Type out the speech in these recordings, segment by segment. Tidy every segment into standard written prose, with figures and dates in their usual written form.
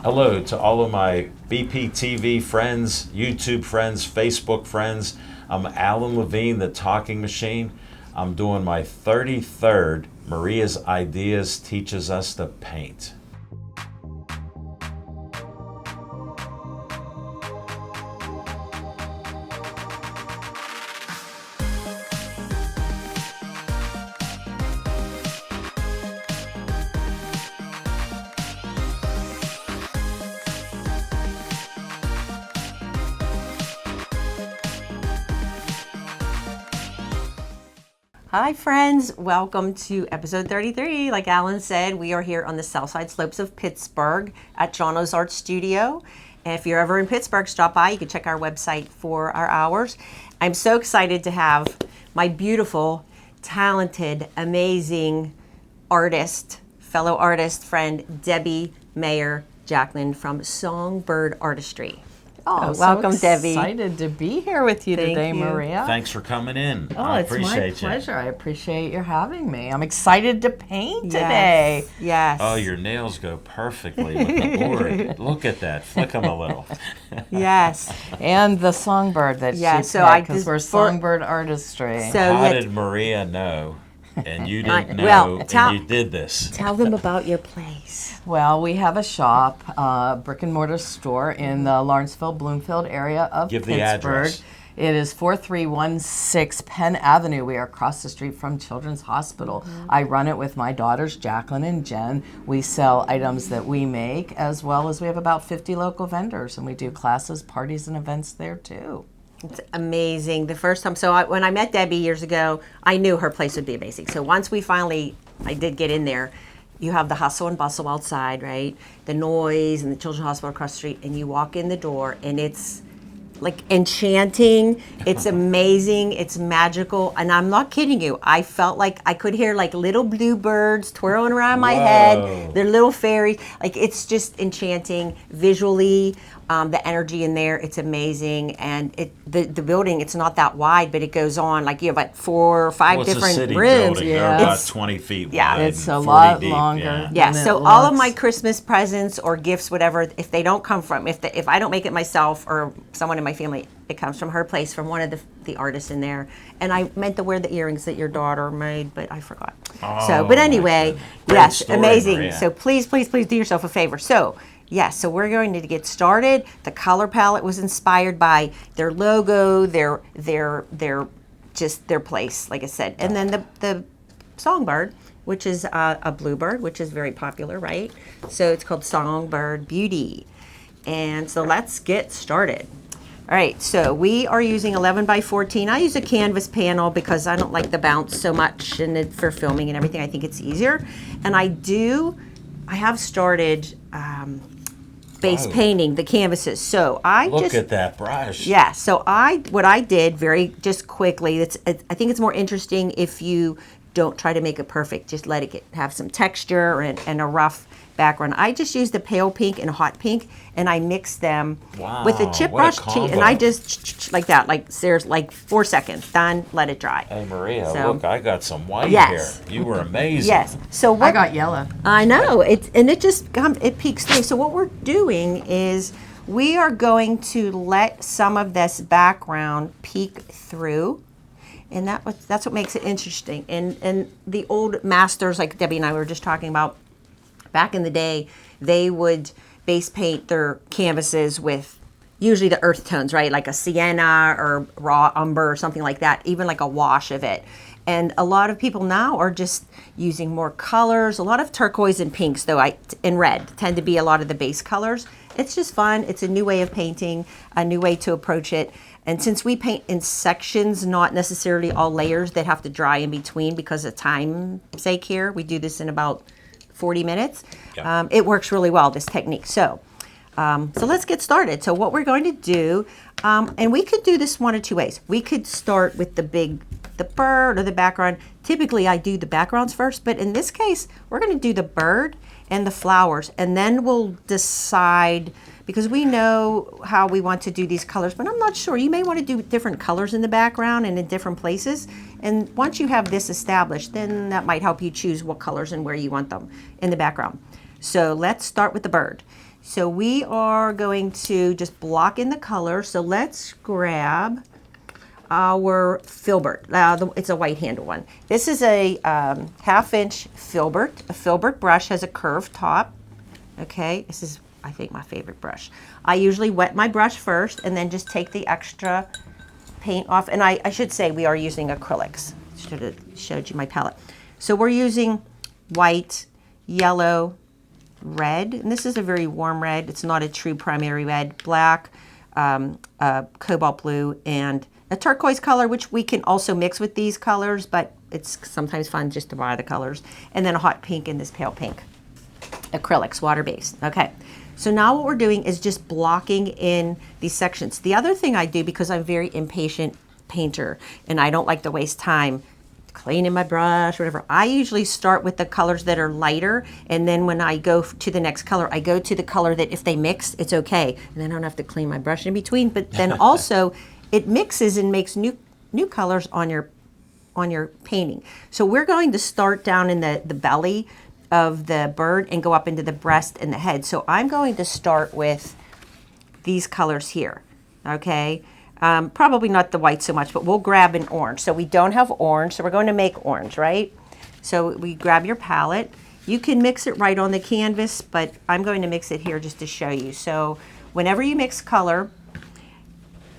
Hello to all of my BPTV friends, YouTube friends, Facebook friends. I'm Alan Levine, the Talking Machine. I'm doing my 33rd Maria's Ideas Teaches Us to Paint. Hi friends, welcome to episode 33. Like Alan said, we are here on the south side slopes of Pittsburgh at Jono's Art Studio. And if you're ever in Pittsburgh, stop by. You can check our website for our hours. I'm so excited to have my beautiful, talented, amazing artist, fellow artist friend, Debbie Mayer Jacklin from Songbird Artistry. Oh, welcome, so Debbie. Excited to be here with you today, you. Maria. Thanks for coming in. Oh, I it's my appreciate you. pleasure. I appreciate your having me. I'm excited to paint today. Yes. Oh, your nails go perfectly with the board. Look at that. Flick them a little. Yes. And the songbird that Yeah, she so I because just- we're Songbird Artistry. So How yeah, did Maria know? And you didn't know, well, and you did this. tell them about your place. Well, we have a shop, brick and mortar store in the Lawrenceville, Bloomfield area of Give the Pittsburgh. address. It is 4316 Penn Avenue. We are across the street from Children's Hospital. I run it with my daughters, Jacqueline and Jen. We sell items that we make, as well as we have about 50 local vendors, and we do classes, parties, and events there too. It's amazing. The first time, when I met Debbie years ago, I knew her place would be amazing. So once I did get in there, you have the hustle and bustle outside, right? The noise and the Children's Hospital across the street, and you walk in the door, and it's like enchanting. It's amazing. It's magical. And I'm not kidding you. I felt like I could hear like little bluebirds twirling around my head. They're little fairies. Like it's just enchanting visually. The energy in there, it's amazing. And the building, it's not that wide, but it goes on. Like you have like 4 or 5 Well, it's a different city rooms. building. Yeah. They're about It's- 20 feet yeah, wide. it's and a 40 lot deep. longer. Yeah, And so it all of looks- my Christmas presents or gifts, whatever, if they don't come from, if I don't make it myself or someone in my family, it comes from her place, from one of the artists in there. And I meant to wear the earrings that your daughter made, but I forgot. Oh, But my anyway, goodness. Great yes, story, amazing. Maria. So please do yourself a favor. So yes, so we're going to get started. The color palette was inspired by their logo, their just their place, like I said. And then the songbird, which is a bluebird, which is very popular, right? So it's called Songbird Beauty. And so let's get started. All right, so we are using 11 by 14. I use a canvas panel because I don't like the bounce so much for filming and everything. I think it's easier. And I have started base painting the canvases. So Look at that brush. Yeah, so what I did just quickly, I think it's more interesting if you don't try to make it perfect. Just let it have some texture and a rough background. I just used the pale pink and hot pink, and I mixed them with a chip what a brush, and I combo. just like that, like there's like 4 seconds, done, let it dry. Hey, Maria, So- look, I got some white Yes. here. You were amazing. Yes. So I what got yellow. I know it peeks through. So what we're doing is we are going to let some of this background peek through, and that's what makes it interesting. And the old masters, like Debbie and I were just talking about, back in the day, they would base paint their canvases with usually the earth tones, right? Like a sienna or raw umber or something like that, even like a wash of it. And a lot of people now are just using more colors. A lot of turquoise and pinks, though, and red tend to be a lot of the base colors. It's just fun. It's a new way of painting, a new way to approach it. And since we paint in sections, not necessarily all layers that have to dry in between because of time's sake here, we do this in about 40 minutes. Yeah. It works really well, this technique. So let's get started. So what we're going to do, and we could do this one of two ways. We could start with the bird or the background. Typically I do the backgrounds first, but in this case, we're going to do the bird and the flowers, and then we'll decide, because we know how we want to do these colors, but I'm not sure. You may want to do different colors in the background and in different places. And once you have this established, then that might help you choose what colors and where you want them in the background. So let's start with the bird. So we are going to just block in the color. So let's grab our filbert. It's a white handle one. This is a 1/2-inch filbert. A filbert brush has a curved top. Okay, this is, I think, my favorite brush. I usually wet my brush first and then just take the extra paint off. And I should say we are using acrylics. Should have showed you my palette. So we're using white, yellow, red, and this is a very warm red. It's not a true primary red. Black, cobalt blue, and a turquoise color, which we can also mix with these colors, but it's sometimes fun just to buy the colors. And then a hot pink and this pale pink. Acrylics, water-based. Okay. So now what we're doing is just blocking in these sections. The other thing I do, because I'm a very impatient painter and I don't like to waste time cleaning my brush, whatever, I usually start with the colors that are lighter, and then when I go to the next color, I go to the color that if they mix, it's okay. And then I don't have to clean my brush in between. But then also, it mixes and makes new colors on your painting. So we're going to start down in the belly of the bird and go up into the breast and the head. So I'm going to start with these colors here, okay? Probably not the white so much, but we'll grab an orange. So we don't have orange, so we're going to make orange, right? So we grab your palette. You can mix it right on the canvas, but I'm going to mix it here just to show you. So whenever you mix color,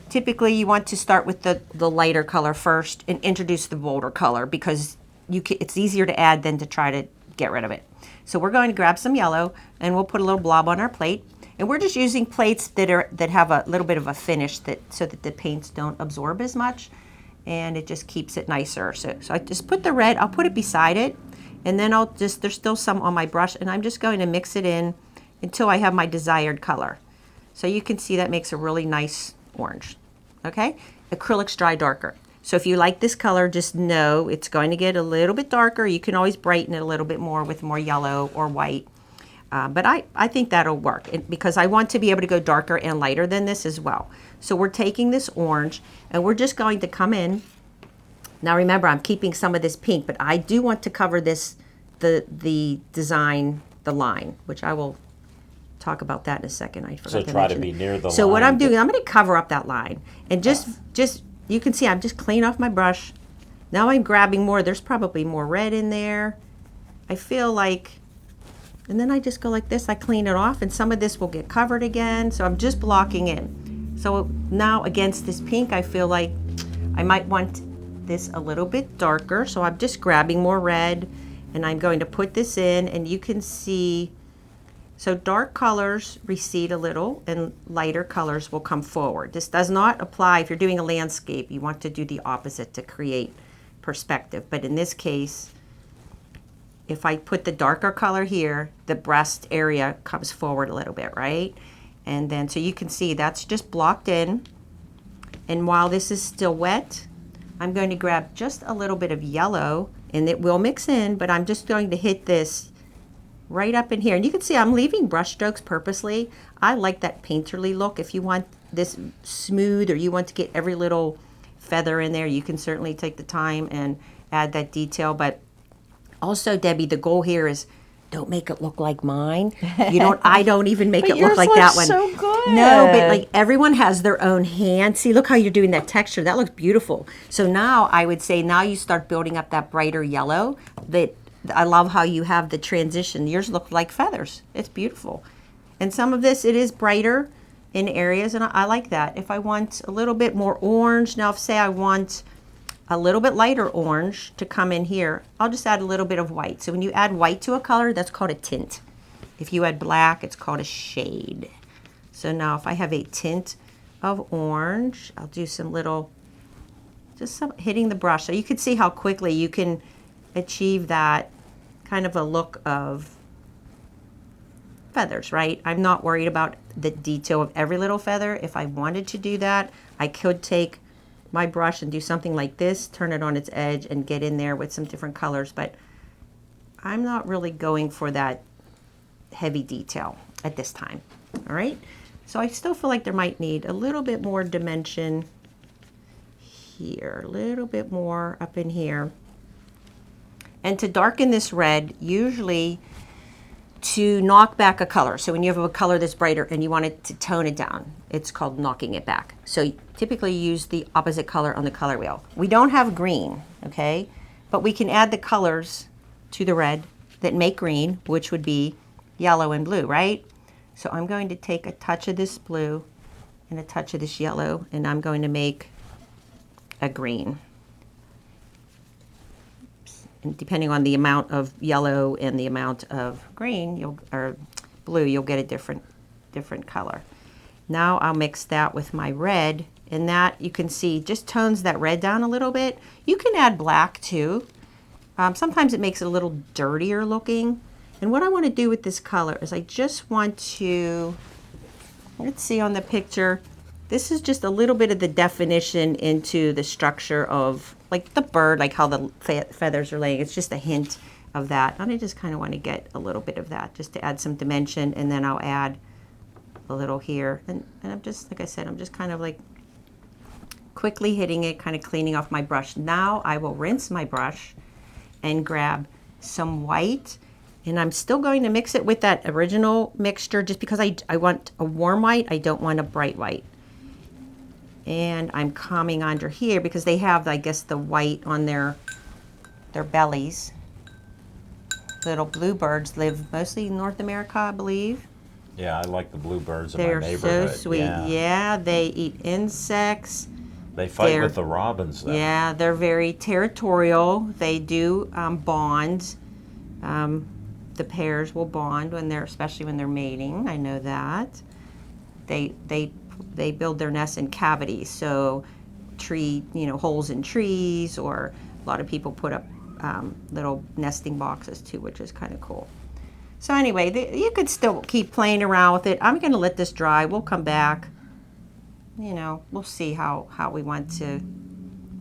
typically you want to start with the lighter color first and introduce the bolder color, because it's easier to add than to try to get rid of it. So we're going to grab some yellow and we'll put a little blob on our plate. And we're just using plates that have a little bit of a finish so that the paints don't absorb as much, and it just keeps it nicer. So I just put the red, I'll put it beside it, and then there's still some on my brush, and I'm just going to mix it in until I have my desired color. So you can see that makes a really nice orange, okay? Acrylics dry darker. So if you like this color, just know it's going to get a little bit darker. You can always brighten it a little bit more with more yellow or white. But I think that'll work because I want to be able to go darker and lighter than this as well. So we're taking this orange and we're just going to come in. Now remember, I'm keeping some of this pink, but I do want to cover the design, the line, which I will talk about that in a second. I forgot to try to mention be it. near the line. So what I'm doing, I'm going to cover up that line. And just you can see I'm just cleaning off my brush. Now I'm grabbing more. There's probably more red in there. I feel like... And then I just go like this, I clean it off, and some of this will get covered again. So I'm just blocking in. So now against this pink, I feel like I might want this a little bit darker. So I'm just grabbing more red, and I'm going to put this in, and you can see, so dark colors recede a little, and lighter colors will come forward. This does not apply if you're doing a landscape. You want to do the opposite to create perspective. But in this case, if I put the darker color here, the breast area comes forward a little bit, right? And then, so you can see that's just blocked in. And while this is still wet, I'm going to grab just a little bit of yellow, and it will mix in, but I'm just going to hit this right up in here. And you can see I'm leaving brush strokes purposely. I like that painterly look. If you want this smooth, or you want to get every little feather in there, you can certainly take the time and add that detail. But also, Debbie, the goal here is don't make it look like mine. I don't even make it look like that one. So good. No, but like everyone has their own hand. See, look how you're doing that texture. That looks beautiful. So now I would say now you start building up that brighter yellow. That I love how you have the transition. Yours look like feathers. It's beautiful. And some of this, it is brighter in areas, and I like that. If I want a little bit more orange, now if say I want a little bit lighter orange to come in here, I'll just add a little bit of white. So when you add white to a color, that's called a tint. If you add black, it's called a shade. So now if I have a tint of orange, I'll do some little, just some hitting the brush. So you can see how quickly you can achieve that kind of a look of feathers, right? I'm not worried about the detail of every little feather. If I wanted to do that, I could take my brush and do something like this, turn it on its edge and get in there with some different colors, but I'm not really going for that heavy detail at this time. All right, so I still feel like there might need a little bit more dimension here, a little bit more up in here. And to darken this red, usually to knock back a color. So when you have a color that's brighter and you want it to tone it down, it's called knocking it back. So typically use the opposite color on the color wheel. We don't have green, okay? But we can add the colors to the red that make green, which would be yellow and blue, right? So I'm going to take a touch of this blue and a touch of this yellow, and I'm going to make a green. And depending on the amount of yellow and the amount of green, or blue, you'll get a different color. Now I'll mix that with my red, and that, you can see, just tones that red down a little bit. You can add black too. Sometimes it makes it a little dirtier looking. And what I want to do with this color is I just want to, let's see on the picture, this is just a little bit of the definition into the structure of like the bird, like how the feathers are laying. It's just a hint of that. And I just kind of want to get a little bit of that just to add some dimension, and then I'll add a little here. And I'm just, like I said, I'm just kind of like quickly hitting it, kind of cleaning off my brush. Now I will rinse my brush and grab some white, and I'm still going to mix it with that original mixture just because I want a warm white, I don't want a bright white. And I'm coming under here because they have, I guess, the white on their bellies. Little bluebirds live mostly in North America, I believe. Yeah, I like the bluebirds in They're my neighborhood. so sweet. Yeah, they eat insects. They fight with the robins, though. Yeah, they're very territorial. They do bond. The pairs will bond especially when they're mating. I know that. They build their nests in cavities, so holes in trees, or a lot of people put up little nesting boxes too, which is kind of cool. So anyway, you could still keep playing around with it. I'm going to let this dry. We'll come back. We'll see how we want to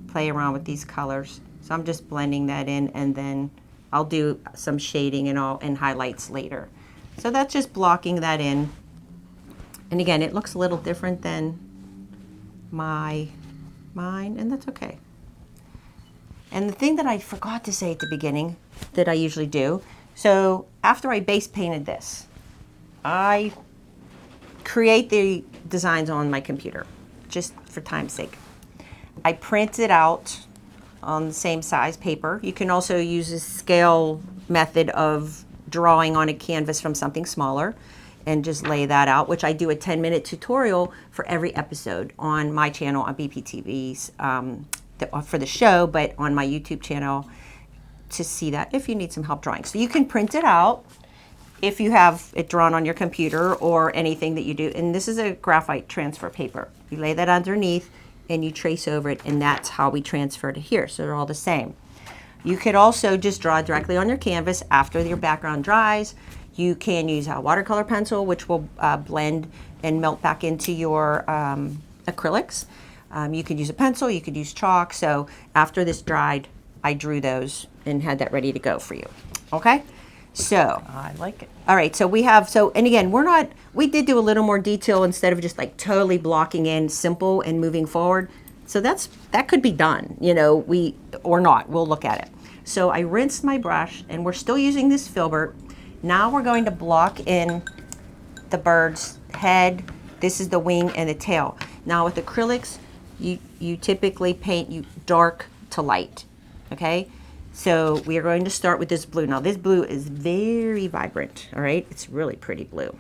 play around with these colors. So I'm just blending that in, and then I'll do some shading and highlights later. So that's just blocking that in. And again, it looks a little different than mine, and that's okay. And the thing that I forgot to say at the beginning that I usually do, so after I base painted this, I create the designs on my computer, just for time's sake. I print it out on the same size paper. You can also use a scale method of drawing on a canvas from something smaller and just lay that out, which I do a 10-minute tutorial for every episode on my channel on BPTV's for the show, but on my YouTube channel to see that if you need some help drawing. So you can print it out if you have it drawn on your computer or anything that you do. And this is a graphite transfer paper. You lay that underneath and you trace over it, and that's how we transfer to here. So they're all the same. You could also just draw directly on your canvas after your background dries. You can use a watercolor pencil, which will blend and melt back into your acrylics. You could use a pencil, you could use chalk. So after this dried, I drew those and had that ready to go for you. Okay? So I like it. All right, so and again, we did do a little more detail instead of just like totally blocking in simple and moving forward. So that could be done, or not. We'll look at it. So I rinsed my brush, and we're still using this filbert. Now we're going to block in the bird's head. This is the wing and the tail. Now with acrylics, you typically paint dark to light, okay? So we are going to start with this blue. Now this blue is very vibrant, all right? It's really pretty blue.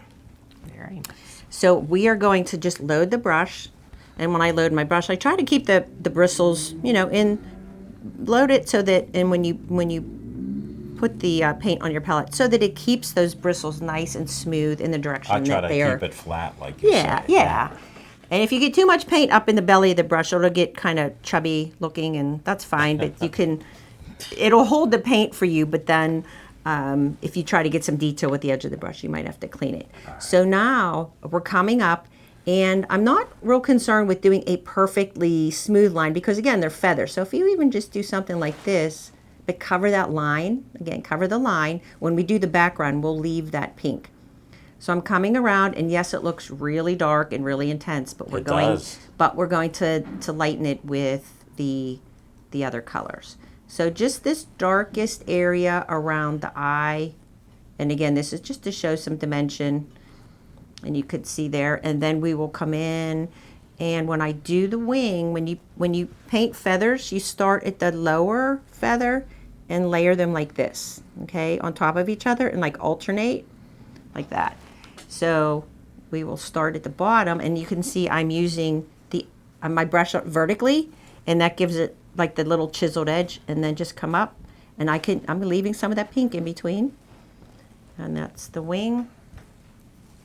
Very nice. So we are going to just load the brush. And when I load my brush, I try to keep the bristles, load it so that, and when you put the paint on your palette, so that it keeps those bristles nice and smooth in the direction that they are. I try to keep it flat, like you said. say. Yeah. And if you get too much paint up in the belly of the brush, it'll get kind of chubby looking, and that's fine. But it'll hold the paint for you. But then, if you try to get some detail with the edge of the brush, you might have to clean it. Right. So now we're coming up, and I'm not real concerned with doing a perfectly smooth line because again, they're feathers. So if you even just do something like this, but cover that line, again, cover the line. When we do the background, we'll leave that pink. So I'm coming around, and yes, it looks really dark and really intense, but we're going to lighten it with the other colors. So just this darkest area around the eye And again, this is just to show some dimension. And you could see there. And then we will come in, and when I do the wing, when you paint feathers, you start at the lower feather and layer them like this, okay, on top of each other, and like alternate like that. So we will start at the bottom, and you can see I'm using my brush up vertically, and that gives it like the little chiseled edge, and then just come up, and I'm leaving some of that pink in between, and that's the wing.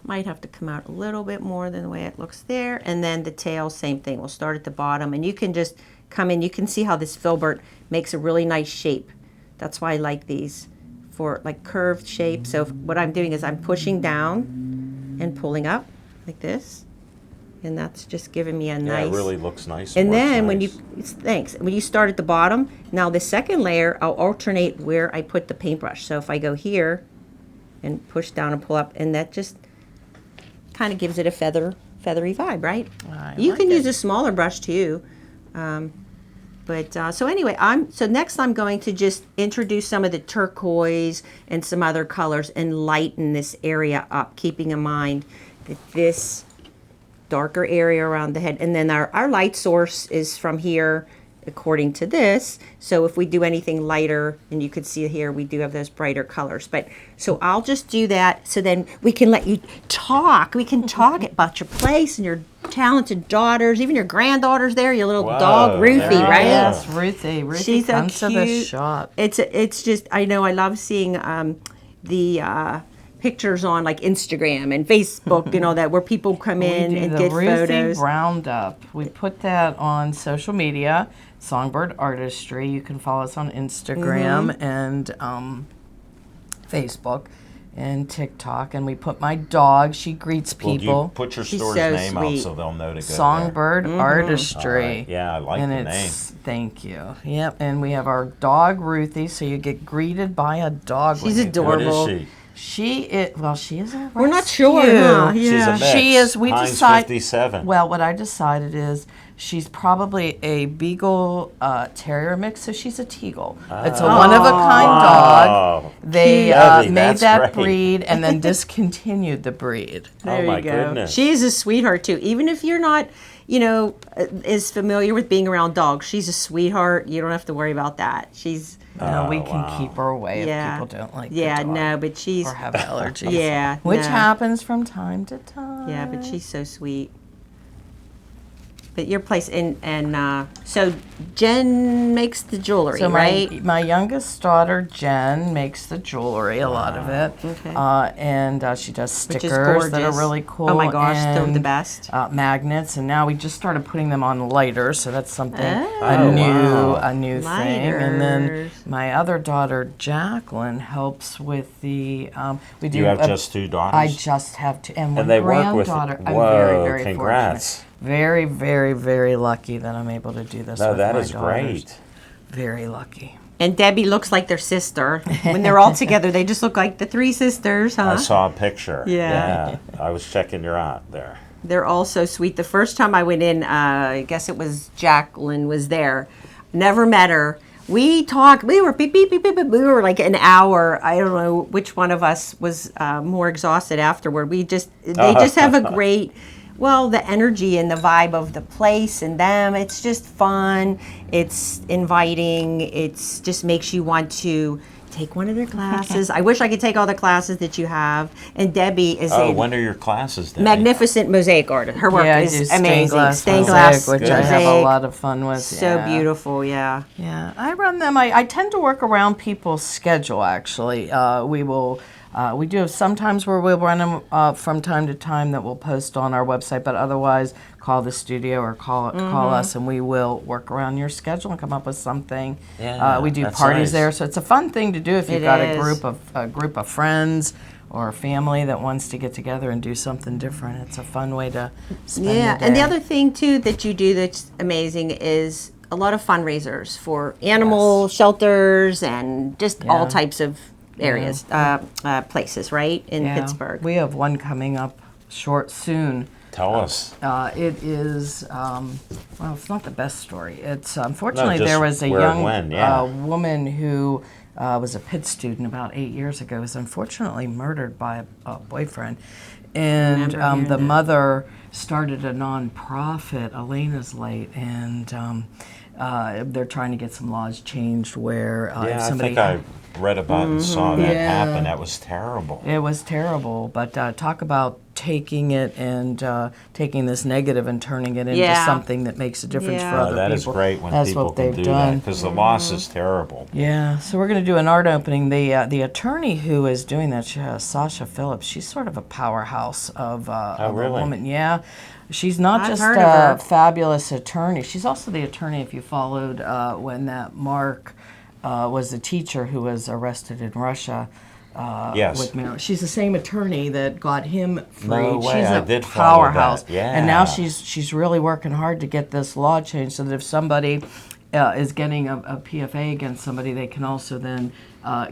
Might have to come out a little bit more than the way it looks there. And then the tail, same thing. We'll start at the bottom, and you can just come in. You can see how this filbert makes a really nice shape. That's why I like these for like curved shape. So what I'm doing is I'm pushing down and pulling up like this. And that's just giving me a nice... Yeah, it really looks nice. And then nice. when you start at the bottom, now the second layer, I'll alternate where I put the paintbrush. So if I go here and push down and pull up, and that just kind of gives it a feathery vibe, right? You can use a smaller brush too. So anyway, next I'm going to just introduce some of the turquoise and some other colors and lighten this area up, keeping in mind that this darker area around the head, and then our light source is from here according to this. So if we do anything lighter, and you could see here we do have those brighter colors. But so I'll just do that, so then we can let you talk. We can talk about your place and your talented daughters, even your granddaughter's there, your little dog Ruthie, right? Yes, Ruthie. Ruthie comes so to the cute. shop. It's just, I know, I love seeing the pictures on like Instagram and Facebook, that where people come in and get photos. The Ruthie Roundup. We put that on social media, Songbird Artistry. You can follow us on Instagram and Facebook and TikTok. And we put my dog. She greets people. Well, you put your store's so name out sweet. so they'll know to go Songbird Artistry. Right. Yeah, I like and the it's, name. Thank you. Yep. And we have our dog Ruthie, so you get greeted by a dog. She's when you go. adorable. What is she? She is a We're not rescue. sure, huh? She's a Yeah. mix. She is. We Heinz decide. 57. Well, what I decided is she's probably a Beagle Terrier mix, so she's a Teagle. It's a one-of-a-kind dog. Oh, They Debbie, made that's that great. breed and then discontinued the breed. There oh my you go. goodness. She's a sweetheart too. Even if you're not, as familiar with being around dogs, she's a sweetheart. You don't have to worry about that. She's We can keep her away yeah. if people don't like yeah, the dog no, but she's or have allergies. yeah, Which no. happens from time to time. Yeah, but she's so sweet. But your place, so Jen makes the jewelry, So right? my youngest daughter Jen makes the jewelry, a lot of it, Okay. and she does Which is stickers that are gorgeous. really cool. Oh my gosh, they're the and, best. Magnets, and now we just started putting them on lighters, so that's something wow. a new thing. And then Lighters. my other daughter Jacqueline helps with the. We do. You have just two daughters? I just have two, and, And one they work with... granddaughter. Whoa, I'm very, very congrats. fortunate. Very, very, very lucky that I'm able to do this. No, with that my is daughters. great. Very lucky. And Debbie looks like their sister. When they're all together, they just look like the three sisters, huh? I saw a picture. Yeah. I was checking your aunt there. They're all so sweet. The first time I went in, I guess it was Jacqueline was there. Never met her. We talked. We were beep, beep, beep, beep, beep. We were like an hour. I don't know which one of us was more exhausted afterward. They just have a great. Well, the energy and the vibe of the place and them, it's just fun. It's inviting. It's just makes you want to take one of their classes. I wish I could take all the classes that you have. And Debbie is a When are your classes, Debbie? magnificent mosaic artist. Her work Yeah, I is do amazing. stained glass, which I have a mosaic. lot of fun with. So yeah. beautiful, yeah. Yeah, I run them. I tend to work around people's schedule. Actually, we do have sometimes where we'll run them from time to time that we'll post on our website, but otherwise call the studio or call us, and we will work around your schedule and come up with something. Yeah, we do that's parties nice. there, so it's a fun thing to do if you've It got is. a group of friends or a family that wants to get together and do something different. It's a fun way to spend Yeah, the day. and the other thing too that you do that's amazing is a lot of fundraisers for animal shelters and just all Yeah. types of areas, places, right, in Yeah. Pittsburgh. We have one coming up soon. Tell us. It is, well, it's not the best story. It's unfortunately just there was a where and young when, yeah. woman who was a Pitt student about 8 years ago. Was unfortunately murdered by a boyfriend, and Remember hearing the that. mother started a nonprofit, Elena's Light, and they're trying to get some laws changed where if Yeah, I somebody think I read about and saw that Yeah. happen. That was terrible. it was terrible, but talk about taking it and taking this negative and turning it into Yeah. something that makes a difference for Yeah. other That is people. great when That's people what can they've do done. that because the loss is terrible. Yeah, so we're going to do an art opening. The attorney who is doing that, Sasha Phillips, she's sort of a powerhouse of a really? woman. Yeah, she's not I've just heard a of her. fabulous attorney. She's also the attorney, if you followed, when that Mark was the teacher who was arrested in Russia. Yes. With marijuana. She's the same attorney that got him free. No way, She's I a did follow that. powerhouse. Yeah. And now she's really working hard to get this law changed so that if somebody is getting a PFA against somebody, they can also then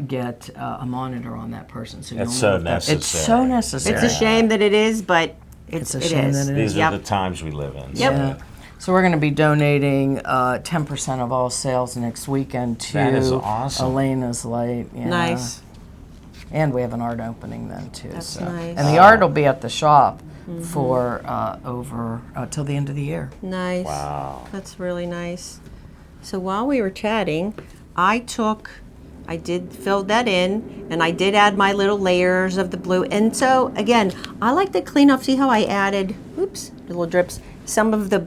get a monitor on that person. So It's you'll so know if that- It's necessary. so necessary. It's a shame that it is, but It's a it shame is. that it is. These Yep. are the times we live in. Yep. Yeah. So we're going to be donating 10% of all sales next weekend to That is awesome. Elena's Light. Yeah. Nice. And we have an art opening then too. That's so. nice. And the art will be at the shop for over till the end of the year. Nice. Wow. That's really nice. So while we were chatting, I did fill that in, and I did add my little layers of the blue. And so again, I like to clean up. See how I added, oops, little drips, some of the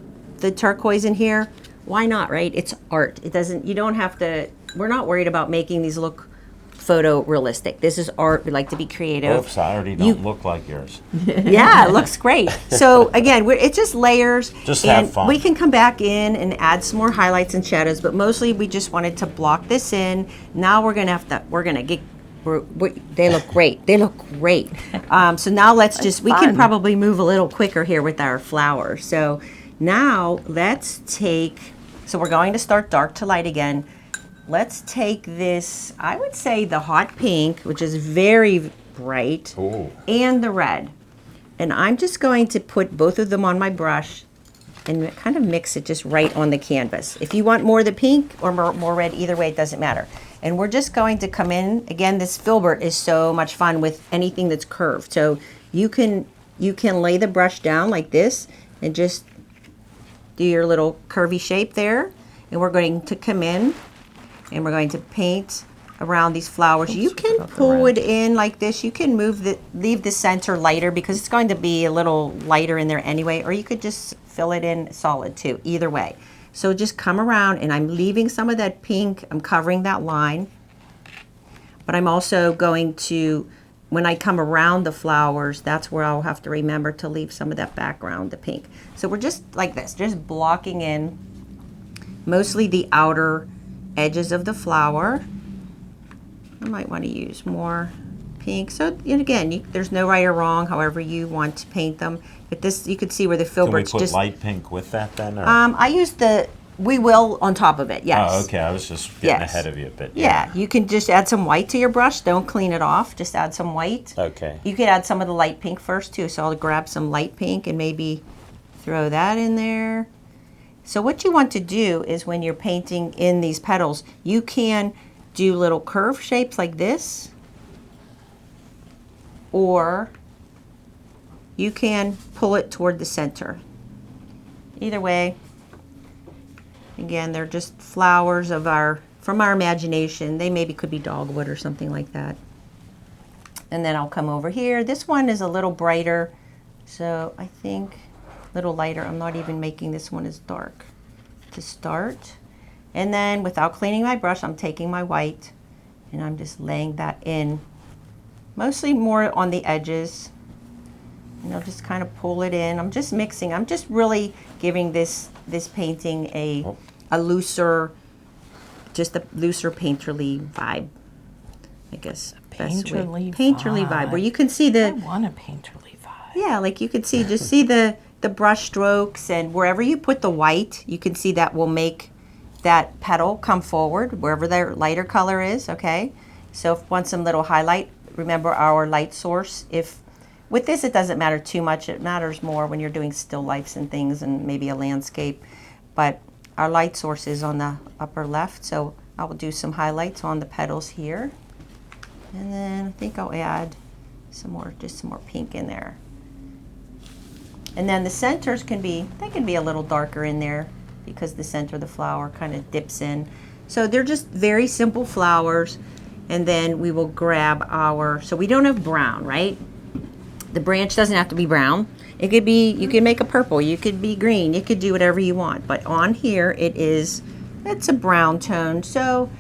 turquoise in here. Why not, right? It's art. It doesn't. You don't have to. We're not worried about making these look photorealistic. This is art. We like to be creative. Oops, I already don't look like yours. Yeah, it looks great. So again, it's just layers. Just and have fun. We can come back in and add some more highlights and shadows, but mostly we just wanted to block this in. Now we're gonna they look great. They look great. So now let's just, we can fun. probably move a little quicker here with our flowers. So now let's take, so we're going to start dark to light again. Let's take this, I would say the hot pink, which is very bright, Ooh. and the red. And I'm just going to put both of them on my brush and kind of mix it just right on the canvas. If you want more of the pink or more red, either way, it doesn't matter. And we're just going to come in. Again, this filbert is so much fun with anything that's curved. So you can lay the brush down like this and just do your little curvy shape there. And we're going to come in and we're going to paint around these flowers. You can pull it in like this. You can leave the center lighter because it's going to be a little lighter in there anyway, or you could just fill it in solid too, either way. So just come around and I'm leaving some of that pink. I'm covering that line, but I'm also going to, when I come around the flowers, that's where I'll have to remember to leave some of that background, the pink. So we're just like this, just blocking in mostly the outer edges of the flower. I might want to use more pink. So and again, there's no right or wrong, however you want to paint them. But this, you could see where the Can we filbert's put just. light pink with that then? Or? I used we will on top of it, yes. Oh, okay. I was just getting Yes. ahead of you a bit. Yeah, you can just add some white to your brush. Don't clean it off. Just add some white. Okay. You could add some of the light pink first too. So I'll grab some light pink and maybe throw that in there. So what you want to do is when you're painting in these petals, you can do little curve shapes like this, or you can pull it toward the center. Either way, again, they're just flowers from our imagination. They maybe could be dogwood or something like that. And then I'll come over here. This one is a little brighter, so I think a little lighter. I'm not even making this one as dark to start. And then without cleaning my brush, I'm taking my white and I'm just laying that in, mostly more on the edges. And I'll just kind of pull it in. I'm just mixing. I'm just really giving this painting a looser, just a looser painterly vibe, I guess. best way. Painterly vibe, where you can see I the, want a painterly vibe. yeah, like you can see, just see the brush strokes, and wherever you put the white, you can see that will make that petal come forward, wherever their lighter color is, okay? So if you want some little highlight, remember our light source. If with this, it doesn't matter too much. It matters more when you're doing still lifes and things and maybe a landscape. But our light source is on the upper left, so I will do some highlights on the petals here. And then I think I'll add some more pink in there. And then the centers can be a little darker in there because the center of the flower kind of dips in. So they're just very simple flowers. And then we will grab so we don't have brown, right? The branch doesn't have to be brown. It could be, you could make a purple, you could be green, you could do whatever you want. But on here it's a brown tone. So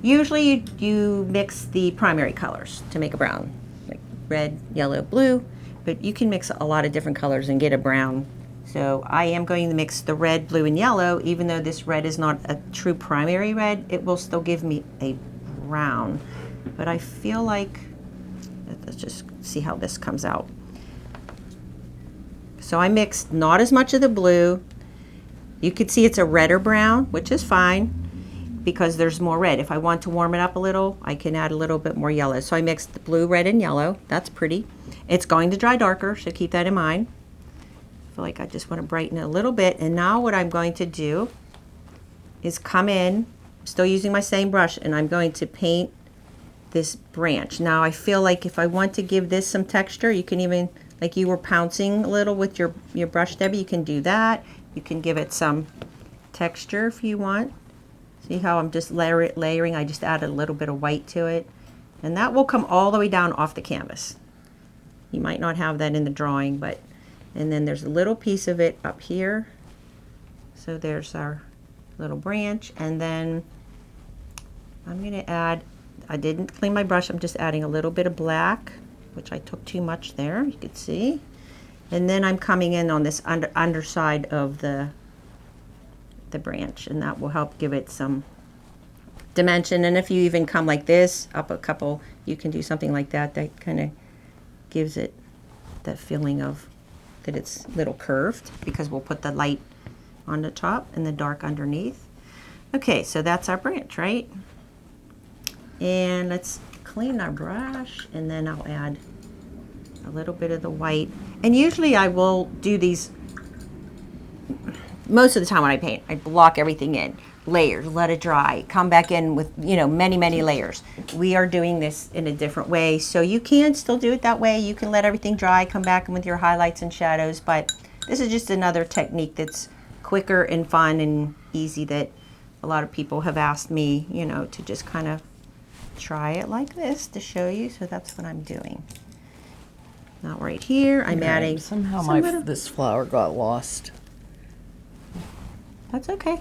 usually you mix the primary colors to make a brown, like red, yellow, blue. But you can mix a lot of different colors and get a brown. So I am going to mix the red, blue, and yellow. Even though this red is not a true primary red, it will still give me a brown. But I feel like, let's just see how this comes out. So I mixed not as much of the blue. You could see it's a redder brown, which is fine because there's more red. If I want to warm it up a little, I can add a little bit more yellow. So I mixed the blue, red, and yellow. That's pretty. It's going to dry darker, so keep that in mind. I feel like I just want to brighten it a little bit. And now what I'm going to do is come in, still using my same brush, and I'm going to paint this branch. Now I feel like if I want to give this some texture, you can even, like you were pouncing a little with your brush, Debbie, you can do that. You can give it some texture if you want. See how I'm just layering? I just added a little bit of white to it. And that will come all the way down off the canvas. You might not have that in the drawing, but, and then there's a little piece of it up here. So there's our little branch. And then I'm gonna add, I didn't clean my brush, I'm just adding a little bit of black, which I took too much there, you could see. And then I'm coming in on this underside of the branch, and that will help give it some dimension. And if you even come like this, up a couple, you can do something like that. That kind of gives it that feeling of that it's a little curved because we'll put the light on the top and the dark underneath. Okay, so that's our branch, right? And let's clean our brush, and then I'll add a little bit of the white. And usually I will do these, most of the time when I paint, I block everything in, layers, let it dry, come back in with, many layers. We are doing this in a different way, so you can still do it that way. You can let everything dry, come back in with your highlights and shadows, but this is just another technique that's quicker and fun and easy that a lot of people have asked me, to just kind of try it like this to show you. So that's what I'm doing. Now right here, I'm adding somehow this flower got lost. That's okay.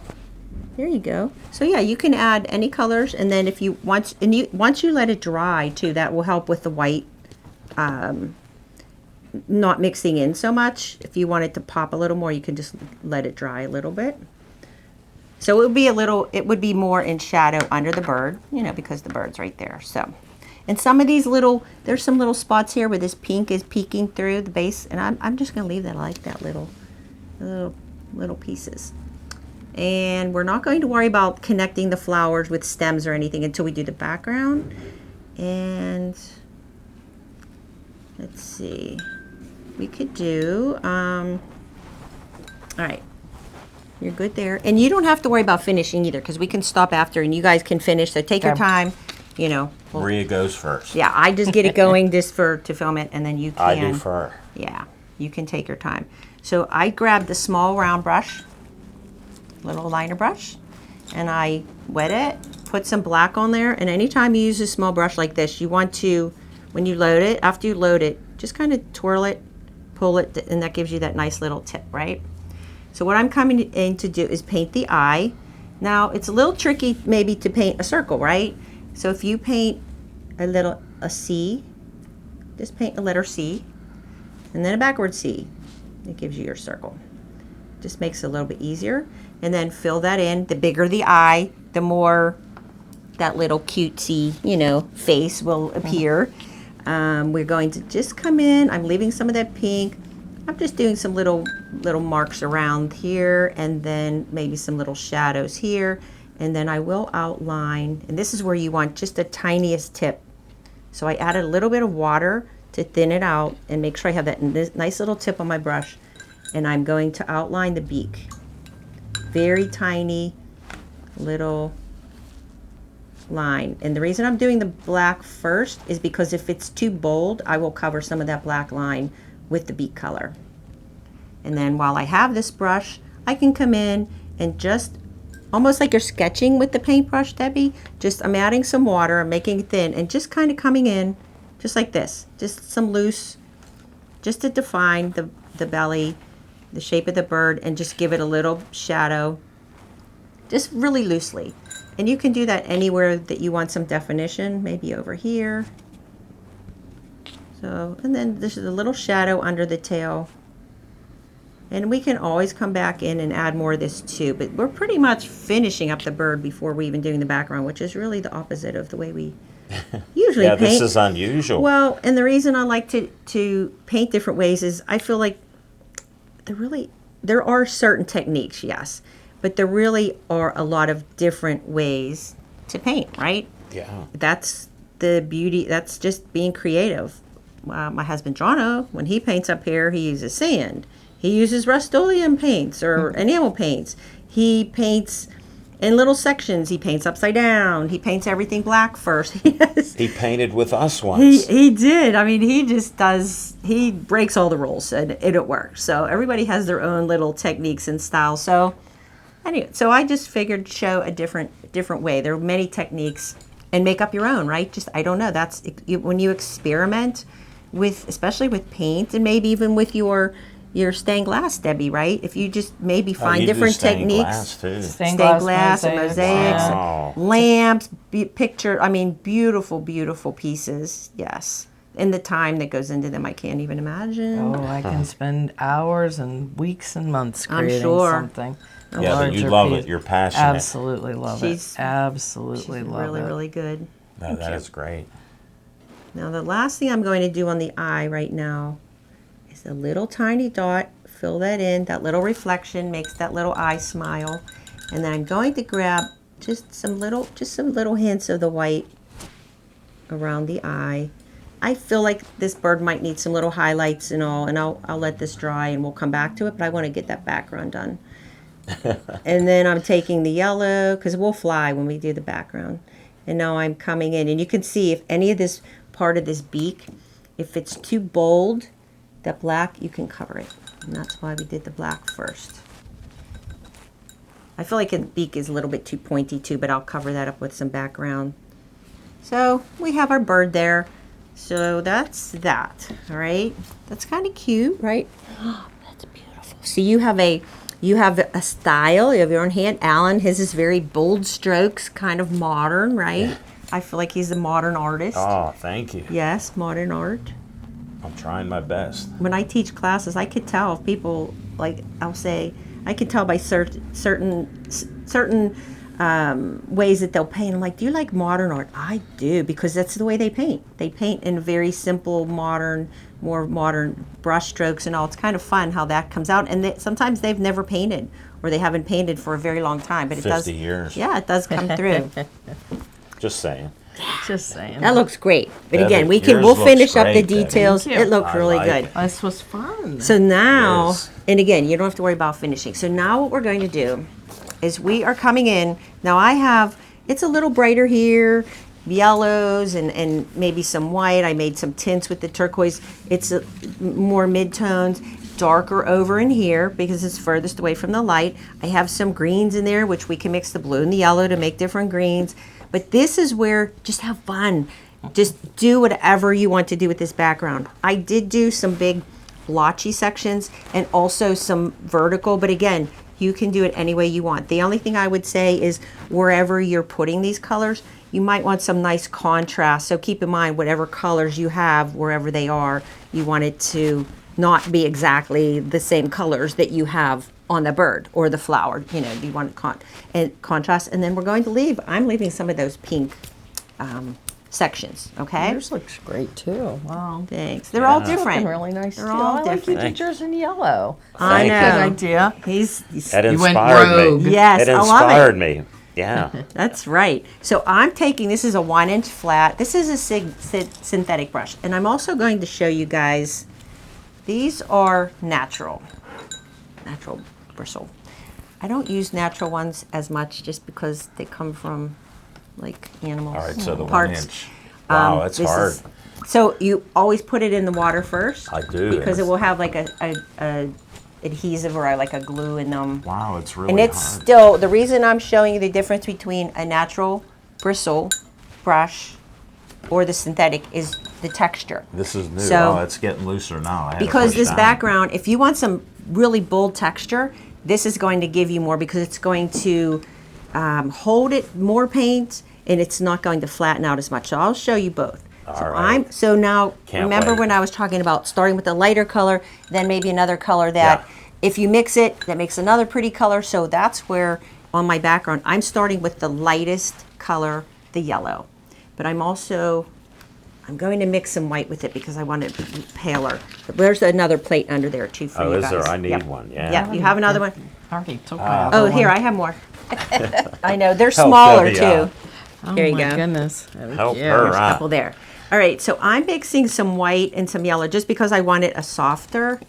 There you go. So yeah, you can add any colors, and then if you once you let it dry too, that will help with the white not mixing in so much. If you want it to pop a little more, you can just let it dry a little bit. So it would be more in shadow under the bird, because the bird's right there. So, and some of these there's some little spots here where this pink is peeking through the base, and I'm just gonna leave that like that, little pieces. And we're not going to worry about connecting the flowers with stems or anything until we do the background. And let's see, we could do, all right. You're good there. And you don't have to worry about finishing either, because we can stop after and you guys can finish. So take your time, Maria goes first. Yeah, I just get it going just to film it, and then you can. I do for her. Yeah, you can take your time. So I grabbed the small round brush, little liner brush, and I wet it, put some black on there. And anytime you use a small brush like this, you want to, when you load it, after you load it, just kind of twirl it, pull it, and that gives you that nice little tip, right? So what I'm coming in to do is paint the eye. Now it's a little tricky maybe to paint a circle, right? So if you paint a C, just paint a letter C, and then a backward C, it gives you your circle. Just makes it a little bit easier. And then fill that in. The bigger the eye, the more that little cutesy, face will appear. We're going to just come in. I'm leaving some of that pink. I'm just doing some little marks around here, and then maybe some little shadows here. And then I will outline, and this is where you want just the tiniest tip. So I added a little bit of water to thin it out and make sure I have that nice little tip on my brush. And I'm going to outline the beak. Very tiny little line. And the reason I'm doing the black first is because if it's too bold, I will cover some of that black line with the beak color. And then while I have this brush, I can come in and just, almost like you're sketching with the paintbrush, Debbie, just I'm adding some water, I'm making it thin, and just kind of coming in, just like this, just some loose, just to define the belly, the shape of the bird, and just give it a little shadow, just really loosely. And you can do that anywhere that you want some definition, maybe over here. So, and then there's a little shadow under the tail. And we can always come back in and add more of this too, but we're pretty much finishing up the bird before we even doing the background, which is really the opposite of the way we usually Yeah, paint. this is unusual. Well, and the reason I like to paint different ways is I feel like there are certain techniques, yes, but there really are a lot of different ways to paint, right? Yeah. That's the beauty, that's just being creative. My husband Jono, when he paints up here, he uses sand. He uses Rust-Oleum paints or enamel paints. He paints in little sections. He paints upside down. He paints everything black first. He painted with us once. He did. I mean, he just does, he breaks all the rules and it works. So everybody has their own little techniques and styles. So anyway, so I just figured show a different way. There are many techniques and make up your own, right? Just, I don't know. That's, when you experiment with, especially with paint and maybe even with your stained glass, Debbie, right? If you just maybe find you do different stained techniques. glass, too. Stained glass and mosaics, Wow. lamps, beautiful, beautiful pieces. Yes. And the time that goes into them, I can't even imagine. Oh, I can spend hours and weeks and months I'm creating sure. something. A Yeah, but you larger love piece. it. You're passionate. Absolutely love She's- it. Absolutely love really, it. really good. No, that is great. Now the last thing I'm going to do on the eye right now is a little tiny dot. Fill that in. That little reflection makes that little eye smile. And then I'm going to grab just some little hints of the white around the eye. I feel like this bird might need some little highlights and all, and I'll let this dry and we'll come back to it, but I want to get that background done. And then I'm taking the yellow, because we'll fly when we do the background. And now I'm coming in, and you can see if any of this part of this beak, if it's too bold, that black, you can cover it. And that's why we did the black first. I feel like the beak is a little bit too pointy too, but I'll cover that up with some background. So we have our bird there. So that's that, all right? That's kind of cute, right? Oh, that's beautiful. So you have a style, you have your own hand. Alan, his is very bold strokes, kind of modern, right? Yeah. I feel like he's a modern artist. Oh, thank you. Yes, modern art. I'm trying my best. When I teach classes, I could tell if people, like, I'll say, I could tell by certain ways that they'll paint. I'm like, do you like modern art? I do, because that's the way they paint. They paint in very simple, more modern brush strokes and all. It's kind of fun how that comes out. And sometimes they've never painted, or they haven't painted for a very long time. But it 50 does, years. yeah, it does come through. Just saying. Just saying. That looks great. But Yeah, again, yours we'll looks finish up the great, Debbie. details. Thank you. It looks I really like good. it. This was fun. So now, It is. and again, you don't have to worry about finishing. So now what we're going to do is we are coming in. Now I have, it's a little brighter here, yellows and maybe some white. I made some tints with the turquoise. It's more mid-tones, darker over in here because it's furthest away from the light. I have some greens in there, which we can mix the blue and the yellow to make different greens. But this is where, just have fun. Just do whatever you want to do with this background. I did do some big blotchy sections and also some vertical, but again, you can do it any way you want. The only thing I would say is wherever you're putting these colors, you might want some nice contrast. So keep in mind, whatever colors you have, wherever they are, you want it to not be exactly the same colors that you have on the bird or the flower. You know, you want contrast. And then we're going to I'm leaving some of those pink sections, okay? Yours looks great too. Wow. Thanks. They're all Yeah. different. Looking really nice They're too. all I like you different. did yours in yellow. I Thank you. know. Good idea. He's That You went inspired rogue. me. Yes, it I love it. inspired me. Yeah. That's right. So I'm taking, this is a 1-inch flat. This is a synthetic brush. And I'm also going to show you guys, these are natural bristle. I don't use natural ones as much just because they come from like animals. All right, so the parts. 1 inch. Wow, that's This hard. So you always put it in the water first. I do. Because it will have like a adhesive or like a glue in them. Wow, it's really And it's hard. still, the reason I'm showing you the difference between a natural bristle brush or the synthetic is the texture. This is new. So- Oh, it's getting looser now. I had to Because push this down. background, if you want some really bold texture, this is going to give you more because it's going to hold it more paint and it's not going to flatten out as much. So I'll show you both. So All right. so now Can't remember wait. when I was talking about starting with a lighter color, then maybe another color that Yeah. if you mix it, that makes another pretty color. So that's where on my background, I'm starting with the lightest color, the yellow. But I'm going to mix some white with it because I want it to be paler. There's another plate under there too for Oh, you is guys. there? I need Yep. one, yeah. Yeah, you have another one? I already took my Ah. other Oh, one. here, I have more. I know, they're Help smaller Debbie out. too. Here you Oh my go. goodness. Help Yeah. her There's a out. couple there. All right, so I'm mixing some white and some yellow just because I wanted a softer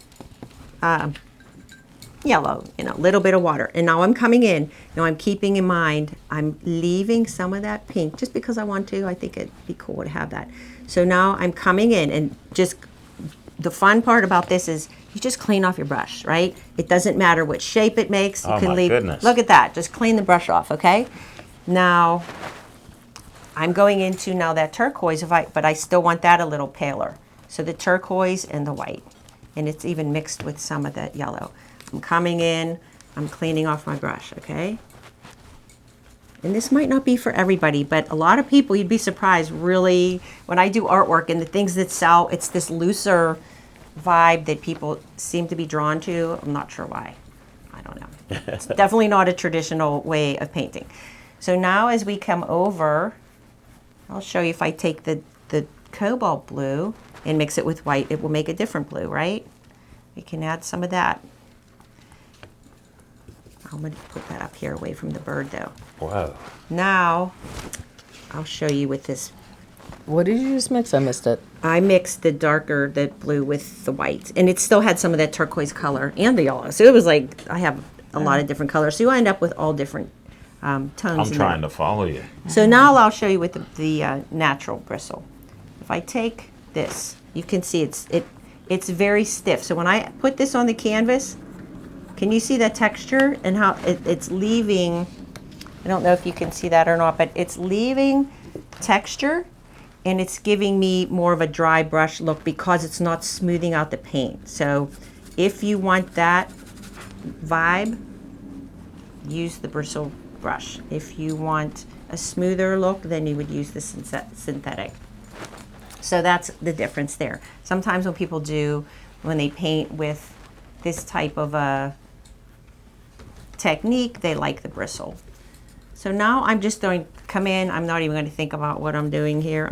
yellow, a little bit of water. And now I'm coming in. Now I'm keeping in mind, I'm leaving some of that pink just because I want to. I think it'd be cool to have that. So now I'm coming in and just, the fun part about this is you just clean off your brush, right? It doesn't matter what shape it makes. You Oh, can my leave. goodness. Look at that. Just clean the brush off, okay? Now I'm going into now that turquoise, but I still want that a little paler. So the turquoise and the white. And it's even mixed with some of that yellow. I'm coming in, I'm cleaning off my brush, okay? And this might not be for everybody, but a lot of people, you'd be surprised, really, when I do artwork and the things that sell, it's this looser vibe that people seem to be drawn to. I'm not sure why. I don't know. It's definitely not a traditional way of painting. So now as we come over, I'll show you if I take the cobalt blue and mix it with white, it will make a different blue, right? We can add some of that. I'm going to put that up here away from the bird though. Whoa. Now, I'll show you with this. What did you just mix? I missed it. I mixed the darker, the blue with the white, and it still had some of that turquoise color and the yellow. So it was like, I have a lot of different colors. So you end up with all different tones. I'm in trying there. to follow you. So now I'll show you with the natural bristle. If I take this, you can see it's very stiff. So when I put this on the canvas, can you see that texture and how it's leaving, I don't know if you can see that or not, but it's leaving texture and it's giving me more of a dry brush look because it's not smoothing out the paint. So if you want that vibe, use the bristle brush. If you want a smoother look, then you would use the synthetic. So that's the difference there. Sometimes when they paint with this type of a technique, they like the bristle. So now I'm just going to come in. I'm not even going to think about what I'm doing here.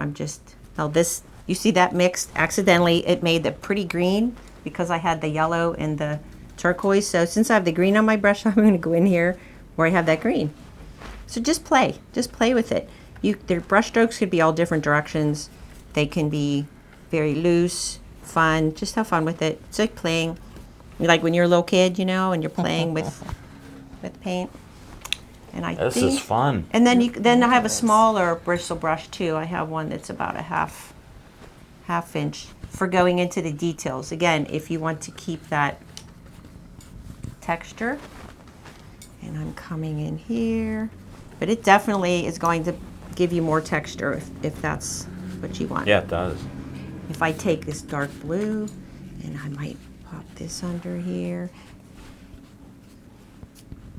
You see that mixed accidentally. It made the pretty green because I had the yellow and the turquoise. So since I have the green on my brush, I'm going to go in here where I have that green. So just play with it. Their brush strokes could be all different directions. They can be very loose, fun. Just have fun with it. It's like playing, like when you're a little kid, and you're playing with paint. And This is fun. And then I have a smaller bristle brush too. I have one that's about a half inch for going into the details. Again, if you want to keep that texture. And I'm coming in here. But it definitely is going to give you more texture if that's what you want. Yeah, it does. If I take this dark blue, and I might pop this under here.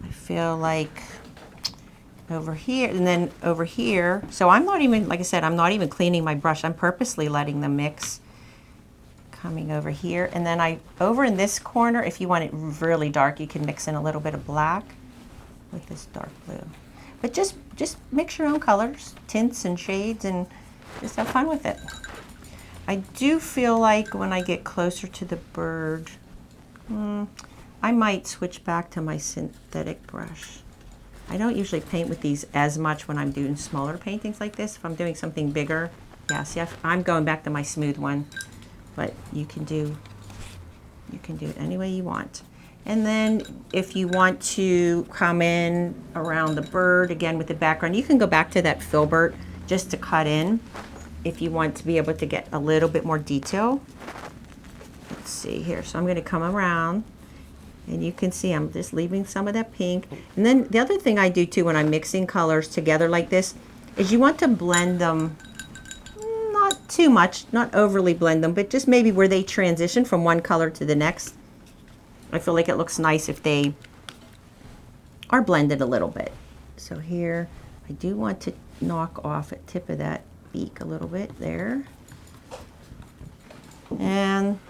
I feel like over here, and then over here. So I'm not even, like I said, I'm not even cleaning my brush. I'm purposely letting them mix. Coming over here, and then over in this corner, if you want it really dark, you can mix in a little bit of black with this dark blue. But just mix your own colors, tints and shades, and just have fun with it. I do feel like when I get closer to the bird, I might switch back to my synthetic brush. I don't usually paint with these as much when I'm doing smaller paintings like this. If I'm doing something bigger, yeah, see, I'm going back to my smooth one. But you can do it any way you want. And then if you want to come in around the bird, again with the background, you can go back to that filbert just to cut in if you want to be able to get a little bit more detail. Let's see here. So I'm going to come around, and you can see I'm just leaving some of that pink. And then the other thing I do too when I'm mixing colors together like this is you want to blend them, not too much, not overly blend them, but just maybe where they transition from one color to the next. I feel like it looks nice if they are blended a little bit. So here, I do want to knock off a tip of that beak a little bit there. And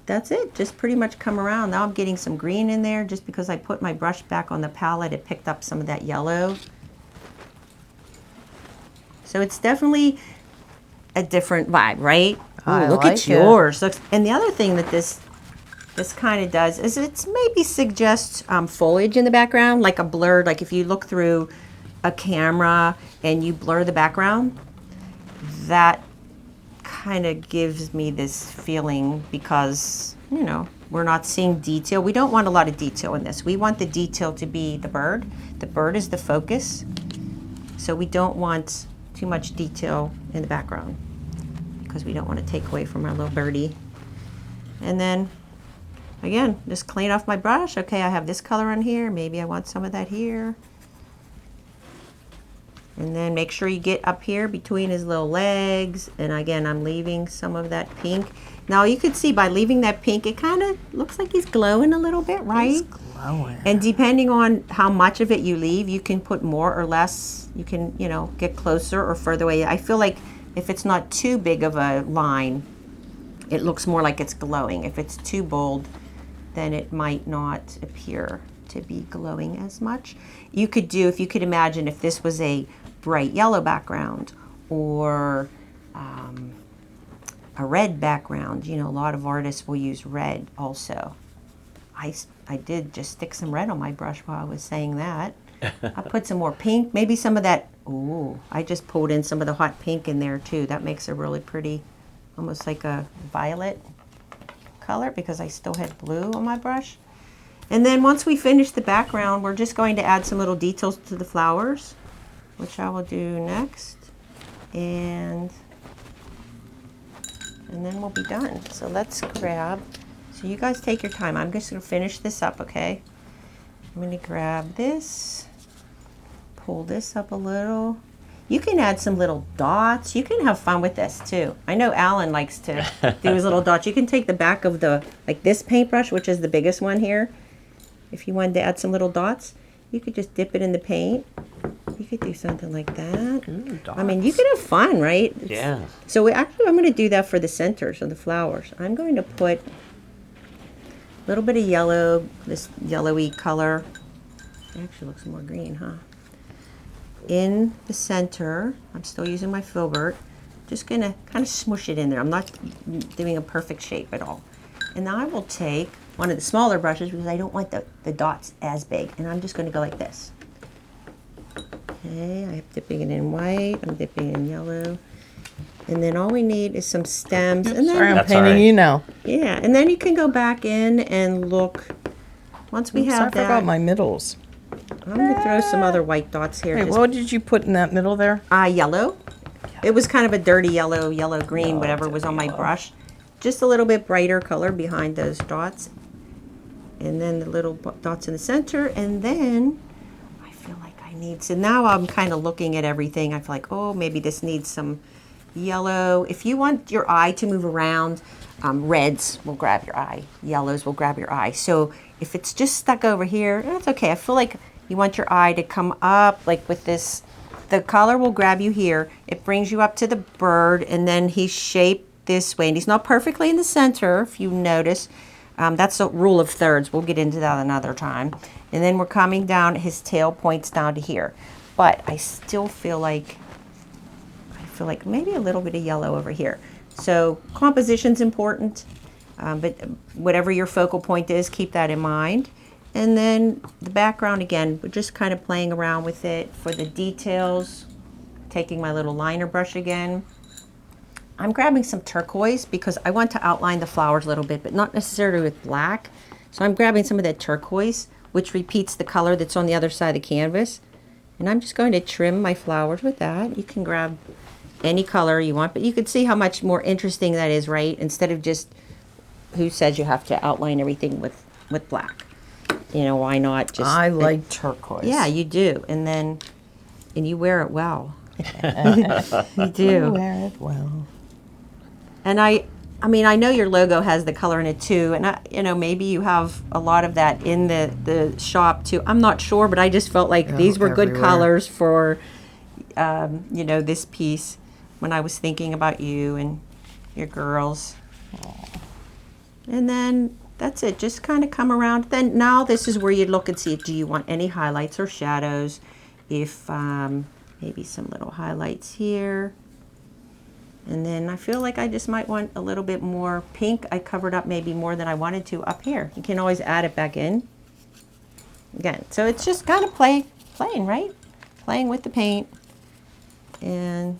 that's it, just pretty much come around. Now I'm getting some green in there just because I put my brush back on the palette. It picked up some of that yellow. So it's definitely a different vibe, right? I Ooh, look like at it. yours. And the other thing that this kind of does is it's maybe suggests foliage in the background, like a blurred, like if you look through a camera and you blur the background, that kind of gives me this feeling because, you know, we're not seeing detail. We don't want a lot of detail in this. We want the detail to be the bird. The bird is the focus. So we don't want too much detail in the background because we don't want to take away from our little birdie. And then again, just clean off my brush. Okay, I have this color on here. Maybe I want some of that here. And then make sure you get up here between his little legs. And again, I'm leaving some of that pink. Now you can see by leaving that pink, it kind of looks like he's glowing a little bit, right? He's glowing. And depending on how much of it you leave, you can put more or less. You can, you know, get closer or further away. I feel like if it's not too big of a line, it looks more like it's glowing. If it's too bold, then it might not appear to be glowing as much. You could do, if you could imagine if this was a bright yellow background or a red background, you know, a lot of artists will use red also. I did just stick some red on my brush while I was saying that. I put some more pink, maybe some of that, ooh, I just pulled in some of the hot pink in there too. That makes it really pretty, almost like a violet color because I still had blue on my brush. And then once we finish the background, we're just going to add some little details to the flowers, which I will do next. And then we'll be done. So let's grab, so you guys take your time. I'm just gonna finish this up, okay? I'm gonna grab this, pull this up a little. You can add some little dots. You can have fun with this too. I know Alan likes to do his little dots. You can take the back of the, like this paintbrush, which is the biggest one here. If you wanted to add some little dots, you could just dip it in the paint. You could do something like that. Ooh, I mean, you could have fun, right? Yeah. So actually, I'm going to do that for the centers of the flowers. I'm going to put a little bit of yellow, this yellowy color. It actually looks more green, huh? In the center, I'm still using my filbert. Just going to kind of smush it in there. I'm not doing a perfect shape at all. And now I will take one of the smaller brushes because I don't want the dots as big. And I'm just going to go like this. Okay, I'm dipping it in white, I'm dipping it in yellow. And then all we need is some stems. And then, Sorry, I'm That's all painting right. you now. yeah, and then you can go back in and look. Once we Oops, I have forgot that, my middles. I'm going to throw some other white dots here. Hey, just- what did you put in that middle there? Yellow. It was kind of a dirty yellow, green, whatever was on my brush. Just a little bit brighter color behind those dots. And then the little dots in the center. And then I feel like I need, so now I'm kind of looking at everything. I feel like, oh, maybe this needs some yellow. If you want your eye to move around, reds will grab your eye. Yellows will grab your eye. So if it's just stuck over here, that's okay. I feel like you want your eye to come up like with this. The color will grab you here. It brings you up to the bird, and then he's shaped this way. And he's not perfectly in the center, if you notice. That's the rule of thirds. We'll get into that another time. And then we're coming down. His tail points down to here. But I still feel like maybe a little bit of yellow over here. So composition's important. But whatever your focal point is, keep that in mind. And then the background, again, we're just kind of playing around with it for the details. Taking my little liner brush again. I'm grabbing some turquoise because I want to outline the flowers a little bit, but not necessarily with black, So I'm grabbing some of that turquoise, which repeats the color that's on the other side of the canvas. And I'm just going to trim my flowers with that. You can grab any color you want, but you can see how much more interesting that is, right? Instead of just, who says you have to outline everything with black? You know, why not just... I like turquoise. Yeah, you do. And you wear it well. You do. Wear it well. And I mean, I know your logo has the color in it too, and maybe you have a lot of that in the shop too. I'm not sure, but I just felt like these were good colors for, this piece when I was thinking about you and your girls. Aww. And then that's it. Just kind of come around. Then now this is where you look and see, do you want any highlights or shadows? If maybe some little highlights here. And then I feel like I just might want a little bit more pink. I covered up maybe more than I wanted to up here. You can always add it back in. Again, so it's just kind of playing, right? Playing with the paint. And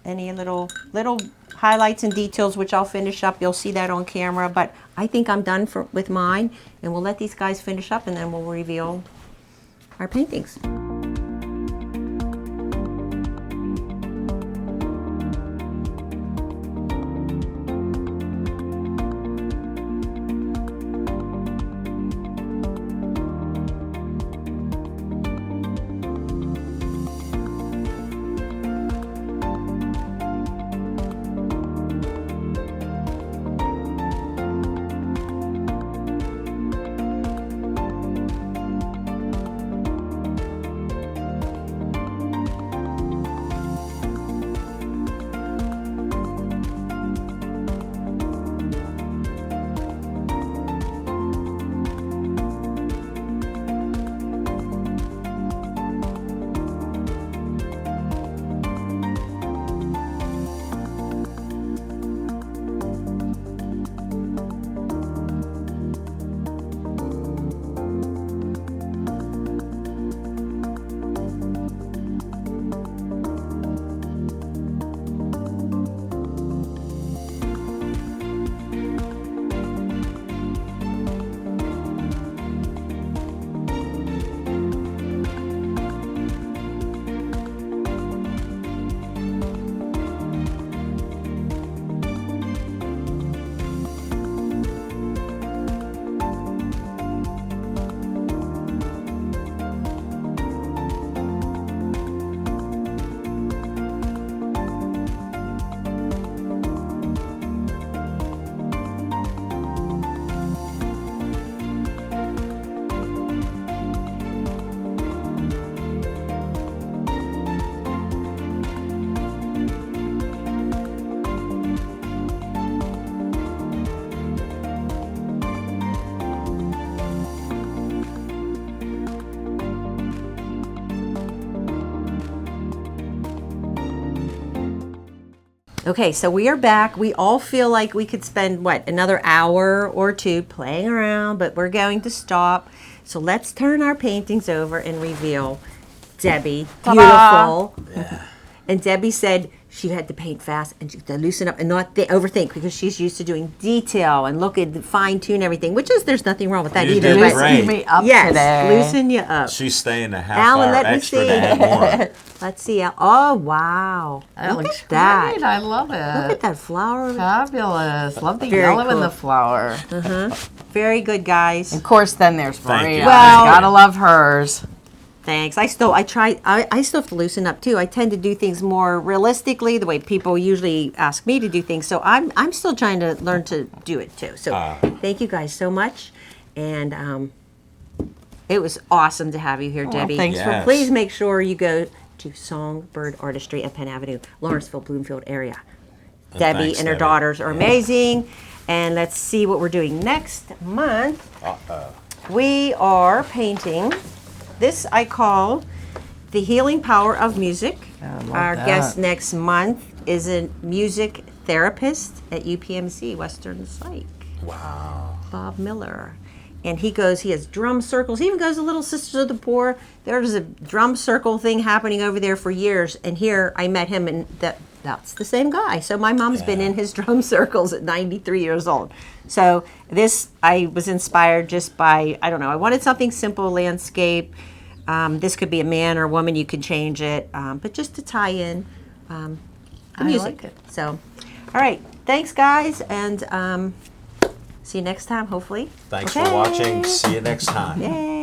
any little highlights and details, which I'll finish up. You'll see that on camera, but I think I'm done with mine. And we'll let these guys finish up, and then we'll reveal our paintings. Okay, so we are back. We all feel like we could spend, another hour or two playing around, but we're going to stop. So let's turn our paintings over and reveal Debbie. Beautiful. Yeah. And Debbie said she had to paint fast and she had to loosen up and not overthink, because she's used to doing detail and look at fine tune everything, which is, there's nothing wrong with that either. Did great. Me up yes, today. Loosen you up. She's staying a half Alan, hour let me extra see. to add more. Let's see. Oh, wow. That Look looks at that. great. I love it. Look at that flower. Fabulous. Love the Very yellow in cool. the flower. Very good, guys. Of course, then there's Thank Maria. you. Well- Gotta love hers. Thanks. I still have to loosen up too. I tend to do things more realistically, the way people usually ask me to do things. So I'm still trying to learn to do it too. So thank you guys so much, and it was awesome to have you here, Debbie. thanks Yes. Please make sure you go to Songbird Artistry at Penn Avenue, Lawrenceville, Bloomfield area. Debbie thanks, and her Debbie. daughters are amazing. And let's see what we're doing next month. We are painting. This I call The Healing Power of Music. Our guest next month is a music therapist at UPMC Western Psych. Wow. Bob Miller. And he has drum circles. He even goes to Little Sisters of the Poor. There's a drum circle thing happening over there for years. And here I met him, and that's the same guy. So my mom's been Yeah. in his drum circles at 93 years old. So this, I was inspired just by, I don't know, I wanted something simple, landscape. This could be a man or a woman, you can change it, but just to tie in the I music. like it. So, all right, thanks guys, and see you next time, hopefully. Thanks Okay. for watching. See you next time. Yay.